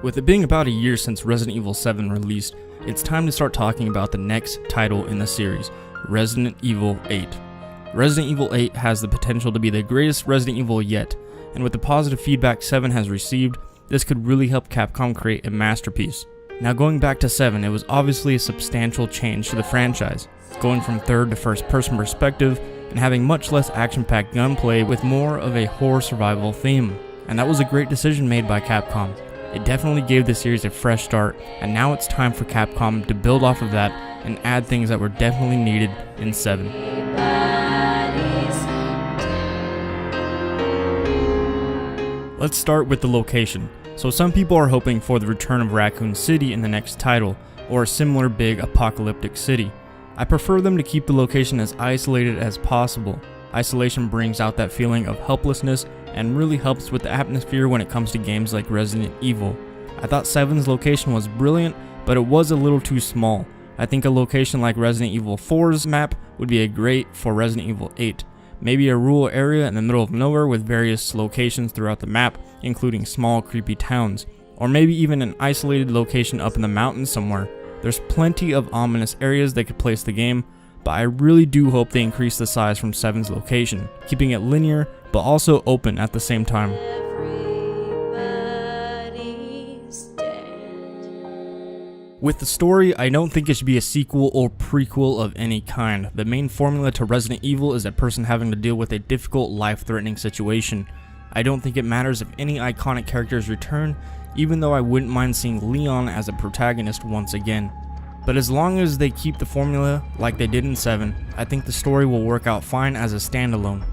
With it being about a year since Resident Evil 7 released, it's time to start talking about the next title in the series, Resident Evil 8. Resident Evil 8 has the potential to be the greatest Resident Evil yet, and with the positive feedback 7 has received, this could really help Capcom create a masterpiece. Now going back to 7, it was obviously a substantial change to the franchise, going from third to first person perspective, and having much less action-packed gunplay with more of a horror survival theme. And that was a great decision made by Capcom. It definitely gave the series a fresh start, and now it's time for Capcom to build off of that and add things that were definitely needed in 7. Let's start with the location. So some people are hoping for the return of Raccoon City in the next title, or a similar big apocalyptic city. I prefer them to keep the location as isolated as possible. Isolation brings out that feeling of helplessness and really helps with the atmosphere when it comes to games like Resident Evil. I thought 7's location was brilliant, but it was a little too small. I think a location like Resident Evil 4's map would be great for Resident Evil 8. Maybe a rural area in the middle of nowhere with various locations throughout the map, including small creepy towns. Or maybe even an isolated location up in the mountains somewhere. There's plenty of ominous areas they could place the game, but I really do hope they increase the size from 7's location, keeping it linear but also open at the same time. With the story, I don't think it should be a sequel or prequel of any kind. The main formula to Resident Evil is a person having to deal with a difficult, life-threatening situation. I don't think it matters if any iconic characters return, even though I wouldn't mind seeing Leon as a protagonist once again. But as long as they keep the formula like they did in 7, I think the story will work out fine as a standalone.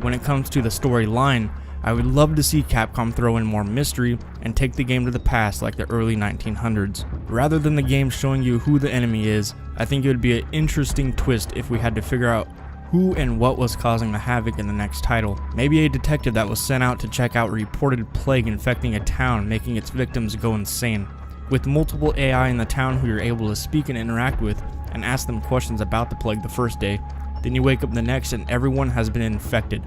When it comes to the storyline, I would love to see Capcom throw in more mystery and take the game to the past like the early 1900s. Rather than the game showing you who the enemy is, I think it would be an interesting twist if we had to figure out who and what was causing the havoc in the next title. Maybe a detective that was sent out to check out a reported plague infecting a town, making its victims go insane. With multiple AI in the town who you're able to speak and interact with and ask them questions about the plague the first day, then you wake up the next and everyone has been infected,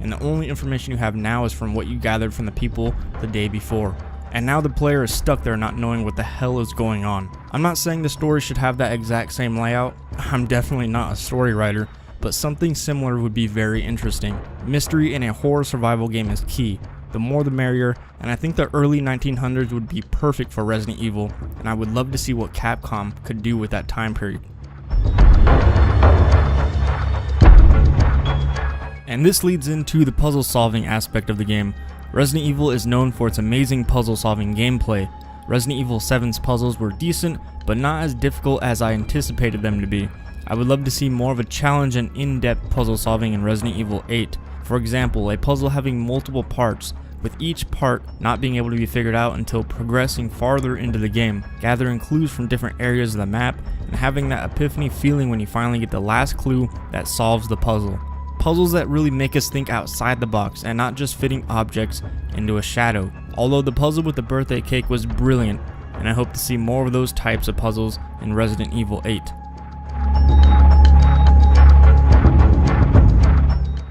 and the only information you have now is from what you gathered from the people the day before. And now the player is stuck there not knowing what the hell is going on. I'm not saying the story should have that exact same layout, I'm definitely not a story writer, but something similar would be very interesting. Mystery in a horror survival game is key. The more the merrier, and I think the early 1900s would be perfect for Resident Evil, and I would love to see what Capcom could do with that time period. And this leads into the puzzle solving aspect of the game. Resident Evil is known for its amazing puzzle solving gameplay. Resident Evil 7's puzzles were decent, but not as difficult as I anticipated them to be. I would love to see more of a challenge and in-depth puzzle solving in Resident Evil 8. For example, a puzzle having multiple parts, with each part not being able to be figured out until progressing farther into the game, gathering clues from different areas of the map, and having that epiphany feeling when you finally get the last clue that solves the puzzle. Puzzles that really make us think outside the box and not just fitting objects into a shadow. Although the puzzle with the birthday cake was brilliant, and I hope to see more of those types of puzzles in Resident Evil 8.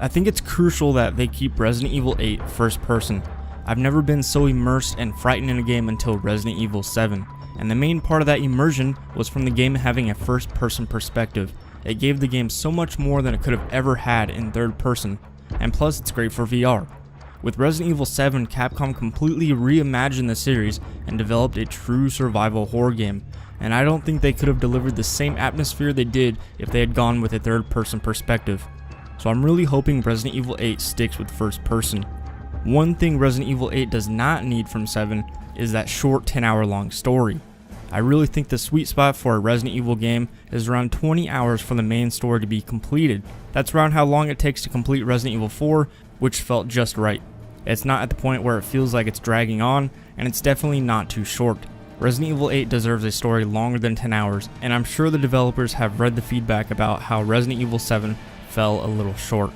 I think it's crucial that they keep Resident Evil 8 first person. I've never been so immersed and frightened in a game until Resident Evil 7, and the main part of that immersion was from the game having a first person perspective. It gave the game so much more than it could have ever had in third person, and plus it's great for VR. With Resident Evil 7, Capcom completely reimagined the series and developed a true survival horror game, and I don't think they could have delivered the same atmosphere they did if they had gone with a third person perspective. So I'm really hoping Resident Evil 8 sticks with first person. One thing Resident Evil 8 does not need from 7 is that short 10-hour long story. I really think the sweet spot for a Resident Evil game is around 20 hours for the main story to be completed. That's around how long it takes to complete Resident Evil 4, which felt just right. It's not at the point where it feels like it's dragging on, and it's definitely not too short. Resident Evil 8 deserves a story longer than 10 hours, and I'm sure the developers have read the feedback about how Resident Evil 7 fell a little short.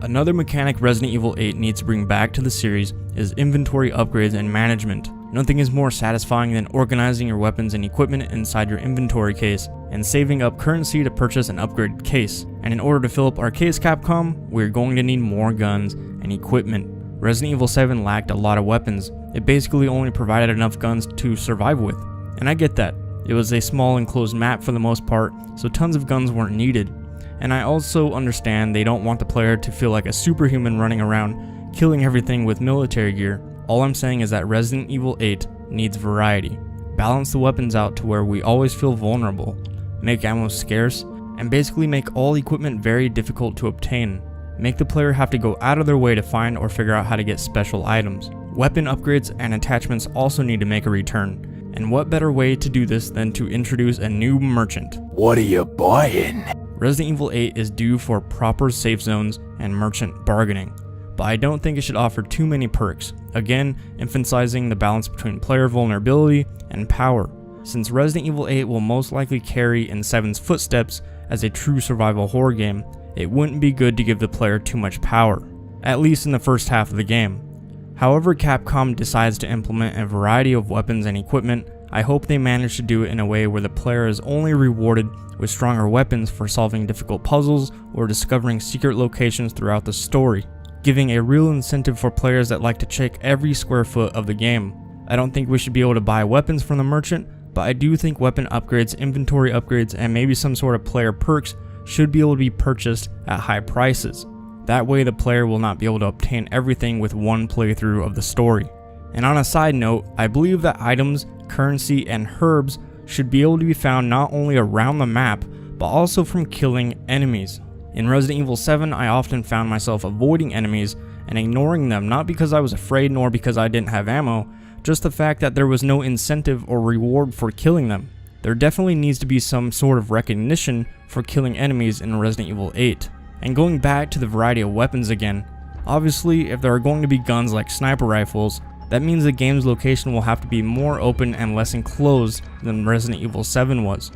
Another mechanic Resident Evil 8 needs to bring back to the series is inventory upgrades and management. Nothing is more satisfying than organizing your weapons and equipment inside your inventory case and saving up currency to purchase an upgraded case. And in order to fill up our case, Capcom, we're going to need more guns and equipment. Resident Evil 7 lacked a lot of weapons. It basically only provided enough guns to survive with. And I get that. It was a small enclosed map for the most part, so tons of guns weren't needed. And I also understand they don't want the player to feel like a superhuman running around killing everything with military gear. All I'm saying is that Resident Evil 8 needs variety. Balance the weapons out to where we always feel vulnerable, make ammo scarce, and basically make all equipment very difficult to obtain. Make the player have to go out of their way to find or figure out how to get special items. Weapon upgrades and attachments also need to make a return. And what better way to do this than to introduce a new merchant? What are you buying? Resident Evil 8 is due for proper safe zones and merchant bargaining, but I don't think it should offer too many perks, again emphasizing the balance between player vulnerability and power. Since Resident Evil 8 will most likely carry in 7's footsteps as a true survival horror game, it wouldn't be good to give the player too much power, at least in the first half of the game. However Capcom decides to implement a variety of weapons and equipment, I hope they manage to do it in a way where the player is only rewarded with stronger weapons for solving difficult puzzles or discovering secret locations throughout the story, giving a real incentive for players that like to check every square foot of the game. I don't think we should be able to buy weapons from the merchant, but I do think weapon upgrades, inventory upgrades, and maybe some sort of player perks should be able to be purchased at high prices. That way the player will not be able to obtain everything with one playthrough of the story. And on a side note, I believe that items, currency, and herbs should be able to be found not only around the map, but also from killing enemies. In Resident Evil 7, I often found myself avoiding enemies and ignoring them, not because I was afraid nor because I didn't have ammo, just the fact that there was no incentive or reward for killing them. There definitely needs to be some sort of recognition for killing enemies in Resident Evil 8. And going back to the variety of weapons again, obviously if there are going to be guns like sniper rifles, that means the game's location will have to be more open and less enclosed than Resident Evil 7 was.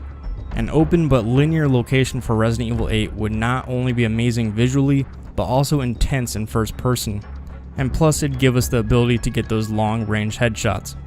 An open but linear location for Resident Evil 8 would not only be amazing visually, but also intense in first person. And plus it'd give us the ability to get those long range headshots.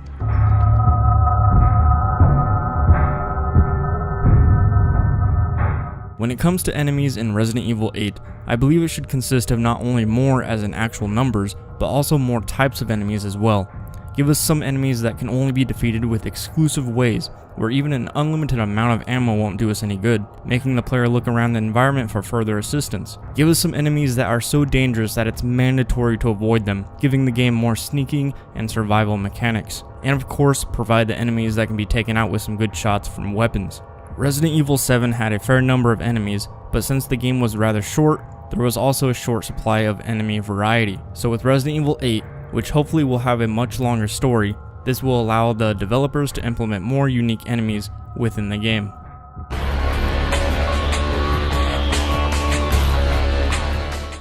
When it comes to enemies in Resident Evil 8, I believe it should consist of not only more as in actual numbers, but also more types of enemies as well. Give us some enemies that can only be defeated with exclusive ways, where even an unlimited amount of ammo won't do us any good, making the player look around the environment for further assistance. Give us some enemies that are so dangerous that it's mandatory to avoid them, giving the game more sneaking and survival mechanics. And of course, provide the enemies that can be taken out with some good shots from weapons. Resident Evil 7 had a fair number of enemies, but since the game was rather short, there was also a short supply of enemy variety. So with Resident Evil 8, which hopefully will have a much longer story, this will allow the developers to implement more unique enemies within the game.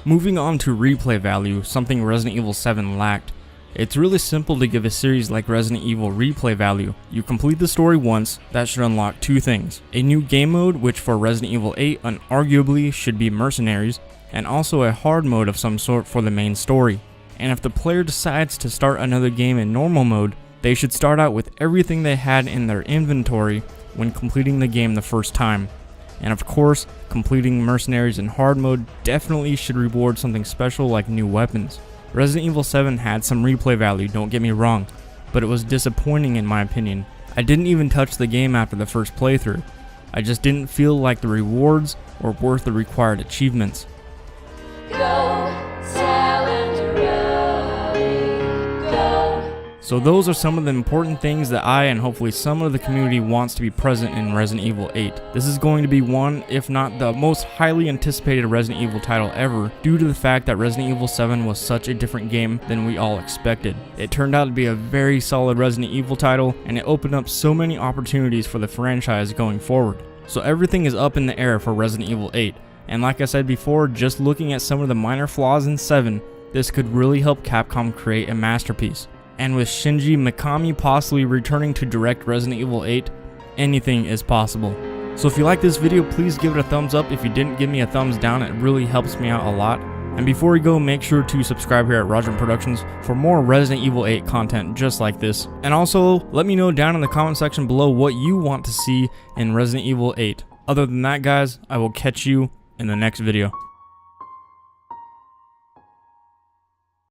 Moving on to replay value, something Resident Evil 7 lacked. It's really simple to give a series like Resident Evil replay value. You complete the story once, that should unlock two things. A new game mode, which for Resident Evil 8 unarguably should be Mercenaries, and also a hard mode of some sort for the main story. And if the player decides to start another game in normal mode, they should start out with everything they had in their inventory when completing the game the first time. And of course, completing Mercenaries in hard mode definitely should reward something special like new weapons. Resident Evil 7 had some replay value, don't get me wrong, but it was disappointing in my opinion. I didn't even touch the game after the first playthrough. I just didn't feel like the rewards were worth the required achievements. So those are some of the important things that I and hopefully some of the community wants to be present in Resident Evil 8. This is going to be one, if not the most highly anticipated Resident Evil title ever, due to the fact that Resident Evil 7 was such a different game than we all expected. It turned out to be a very solid Resident Evil title, and it opened up so many opportunities for the franchise going forward. So everything is up in the air for Resident Evil 8, and like I said before, just looking at some of the minor flaws in 7, this could really help Capcom create a masterpiece. And with Shinji Mikami possibly returning to direct Resident Evil 8, anything is possible. So if you like this video, please give it a thumbs up. If you didn't, give me a thumbs down, it really helps me out a lot. And before we go, make sure to subscribe here at Roger Productions for more Resident Evil 8 content just like this. And also, let me know down in the comment section below what you want to see in Resident Evil 8. Other than that, guys, I will catch you in the next video.